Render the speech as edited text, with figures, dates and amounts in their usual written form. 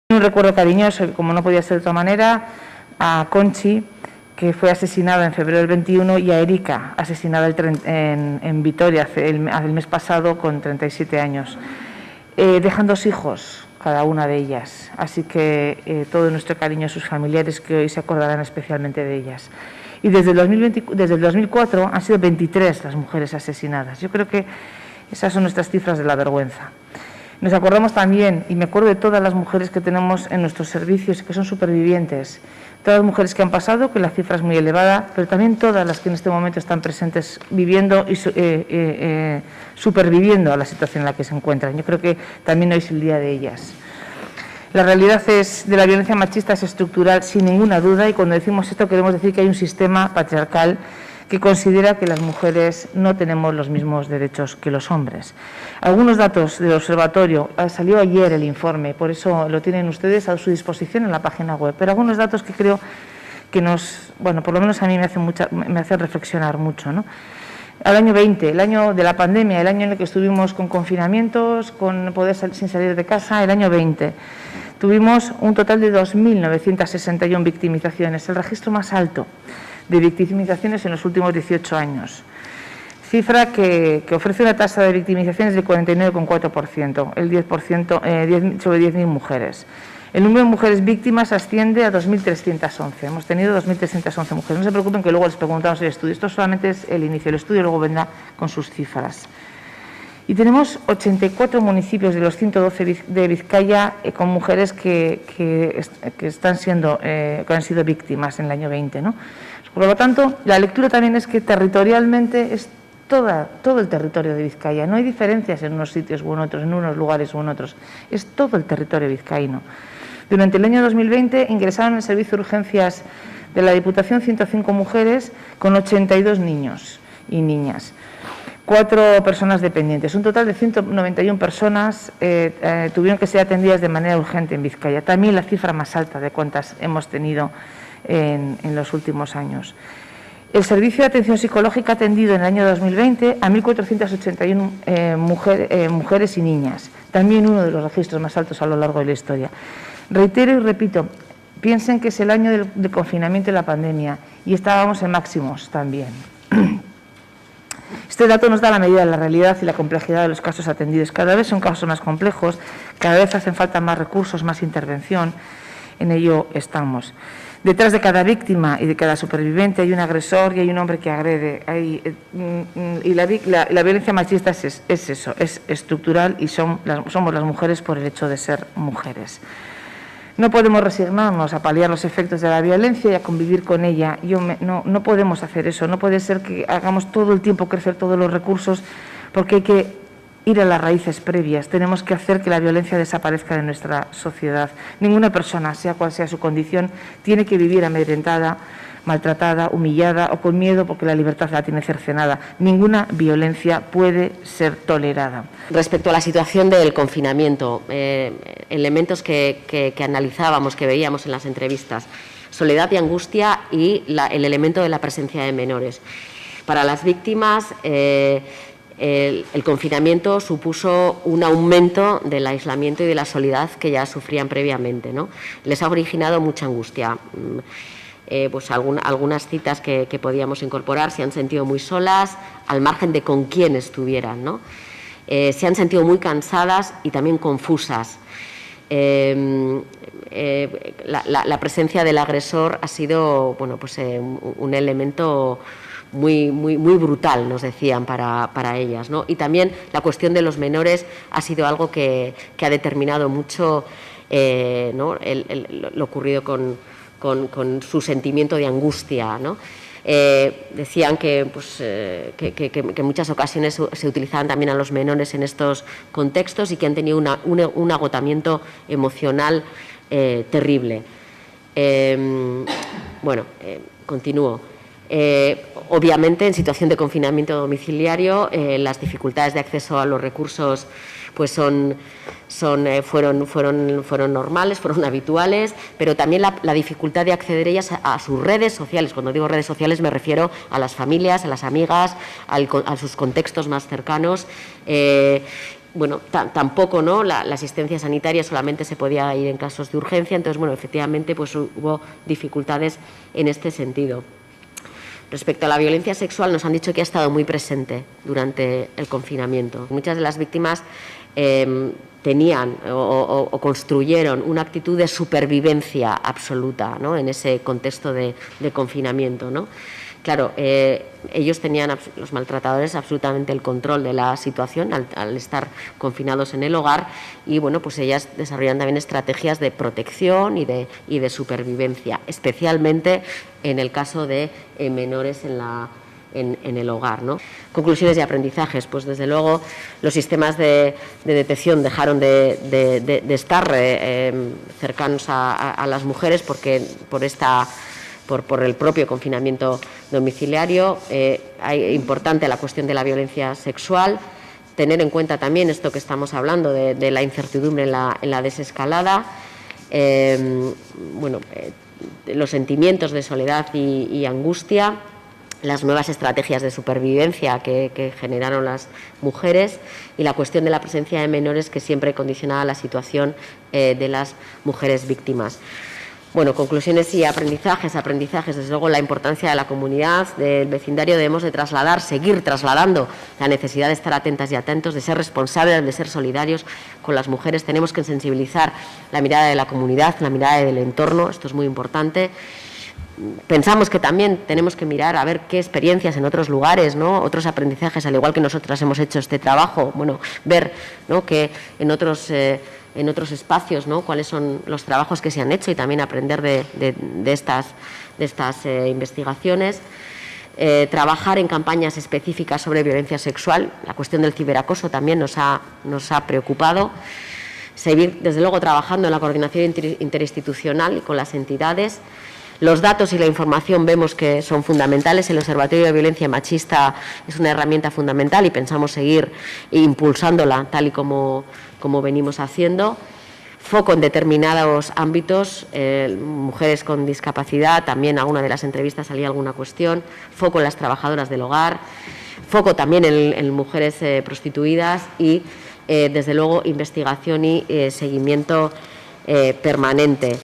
Un recuerdo cariñoso, como no podía ser de otra manera, a Conchi, que fue asesinada en febrero del 21, y a Erika, asesinada en Vitoria el mes pasado con 37 años. Dejan 2 hijos, cada una de ellas, así que todo nuestro cariño a sus familiares, que hoy se acordarán especialmente de ellas. Y desde el 2004 han sido 23 las mujeres asesinadas. Yo creo que esas son nuestras cifras de la vergüenza. Nos acordamos también, y me acuerdo de todas las mujeres que tenemos en nuestros servicios, que son supervivientes, todas las mujeres que han pasado, que la cifra es muy elevada, pero también todas las que en este momento están presentes viviendo y superviviendo a la situación en la que se encuentran. Yo creo que también hoy es el día de ellas. La realidad de la violencia machista es estructural, sin ninguna duda, y cuando decimos esto queremos decir que hay un sistema patriarcal que considera que las mujeres no tenemos los mismos derechos que los hombres. Algunos datos del observatorio, salió ayer el informe, por eso lo tienen ustedes a su disposición en la página web, pero algunos datos que creo que por lo menos a mí me hacen reflexionar mucho, ¿no? Al año 20, el año de la pandemia, el año en el que estuvimos con confinamientos, con poder sin salir de casa, el año 20, tuvimos un total de 2.961 victimizaciones, el registro más alto de victimizaciones en los últimos 18 años. Cifra que ofrece una tasa de victimizaciones del 49,4%, el 10% sobre 10.000 mujeres. El número de mujeres víctimas asciende a 2.311. Hemos tenido 2.311 mujeres. No se preocupen que luego les preguntamos el estudio. Esto solamente es el inicio del estudio y luego vendrá con sus cifras. Y tenemos 84 municipios de los 112 de Vizcaya con mujeres que han sido víctimas en el año 20, ¿no? Por lo tanto, la lectura también es que territorialmente es todo el territorio de Vizcaya. No hay diferencias en unos sitios u en otros, en unos lugares u en otros. Es todo el territorio vizcaíno. Durante el año 2020 ingresaron en el servicio de urgencias de la Diputación 105 mujeres con 82 niños y niñas. 4 personas dependientes. Un total de 191 personas tuvieron que ser atendidas de manera urgente en Vizcaya. También la cifra más alta de cuántas hemos tenido en los últimos años. El servicio de atención psicológica ha atendido en el año 2020 a 1.481 mujeres y niñas, también uno de los registros más altos a lo largo de la historia. Reitero y repito, piensen que es el año del confinamiento y la pandemia y estábamos en máximos también. Este dato nos da la medida de la realidad y la complejidad de los casos atendidos. Cada vez son casos más complejos, cada vez hacen falta más recursos, más intervención. En ello estamos. Detrás de cada víctima y de cada superviviente hay un agresor y hay un hombre que agrede. Y la violencia machista es eso, es estructural y somos las mujeres por el hecho de ser mujeres. No podemos resignarnos a paliar los efectos de la violencia y a convivir con ella. No podemos hacer eso. No puede ser que hagamos todo el tiempo crecer todos los recursos porque hay que ir a las raíces previas. Tenemos que hacer que la violencia desaparezca de nuestra sociedad. Ninguna persona, sea cual sea su condición, tiene que vivir amedrentada, maltratada, humillada o con miedo porque la libertad la tiene cercenada. Ninguna violencia puede ser tolerada. Respecto a la situación del confinamiento, elementos que analizábamos, que veíamos en las entrevistas, soledad y angustia y el elemento de la presencia de menores. Para las víctimas, el confinamiento supuso un aumento del aislamiento y de la soledad que ya sufrían previamente, ¿no? Les ha originado mucha angustia. Pues algunas citas que podíamos incorporar: se han sentido muy solas, al margen de con quién estuvieran, ¿no? Se han sentido muy cansadas y también confusas. La presencia del agresor ha sido un elemento muy brutal, nos decían, para ellas, ¿no? Y también la cuestión de los menores ha sido algo que ha determinado mucho ¿no? lo ocurrido con su sentimiento de angustia, ¿no? Decían que en muchas ocasiones se utilizaban también a los menores en estos contextos y que han tenido un agotamiento emocional terrible. Continúo. Obviamente, en situación de confinamiento domiciliario, las dificultades de acceso a los recursos pues fueron normales, fueron habituales, pero también la dificultad de acceder ellas a sus redes sociales. Cuando digo redes sociales me refiero a las familias, a las amigas, a sus contextos más cercanos, bueno, tampoco, ¿no?, la asistencia sanitaria solamente se podía ir en casos de urgencia. Entonces, bueno, efectivamente pues hubo dificultades en este sentido. Respecto a la violencia sexual, nos han dicho que ha estado muy presente durante el confinamiento. Muchas de las víctimas tenían o construyeron una actitud de supervivencia absoluta, ¿no?, en ese contexto de confinamiento, ¿no? Claro, ellos tenían, los maltratadores, absolutamente el control de la situación al estar confinados en el hogar, y bueno, pues ellas desarrollan también estrategias de protección y de supervivencia, especialmente en el caso de menores en el hogar, ¿no? Conclusiones y aprendizajes. Pues desde luego los sistemas de detección dejaron de estar cercanos a las mujeres por el propio confinamiento domiciliario. Importante la cuestión de la violencia sexual, tener en cuenta también esto que estamos hablando de la incertidumbre en la desescalada, los sentimientos de soledad y angustia, las nuevas estrategias de supervivencia que generaron las mujeres, y la cuestión de la presencia de menores, que siempre condicionaba la situación de las mujeres víctimas. Bueno, conclusiones y aprendizajes. Desde luego, la importancia de la comunidad, del vecindario. Debemos de seguir trasladando la necesidad de estar atentas y atentos, de ser responsables, de ser solidarios con las mujeres. Tenemos que sensibilizar la mirada de la comunidad, la mirada del entorno. Esto es muy importante. Pensamos que también tenemos que mirar a ver qué experiencias en otros lugares, ¿no?, otros aprendizajes, al igual que nosotras hemos hecho este trabajo. Bueno, ver, ¿no?, que en otros espacios, ¿no?, cuáles son los trabajos que se han hecho, y también aprender de estas investigaciones. Trabajar en campañas específicas sobre violencia sexual. La cuestión del ciberacoso también nos ha preocupado. Seguir, desde luego, trabajando en la coordinación interinstitucional y con las entidades. Los datos y la información vemos que son fundamentales. El Observatorio de Violencia Machista es una herramienta fundamental y pensamos seguir impulsándola tal y como venimos haciendo. Foco en determinados ámbitos, mujeres con discapacidad, también en alguna de las entrevistas salía alguna cuestión. Foco en las trabajadoras del hogar, foco también en mujeres prostituidas y, desde luego, investigación y seguimiento permanente.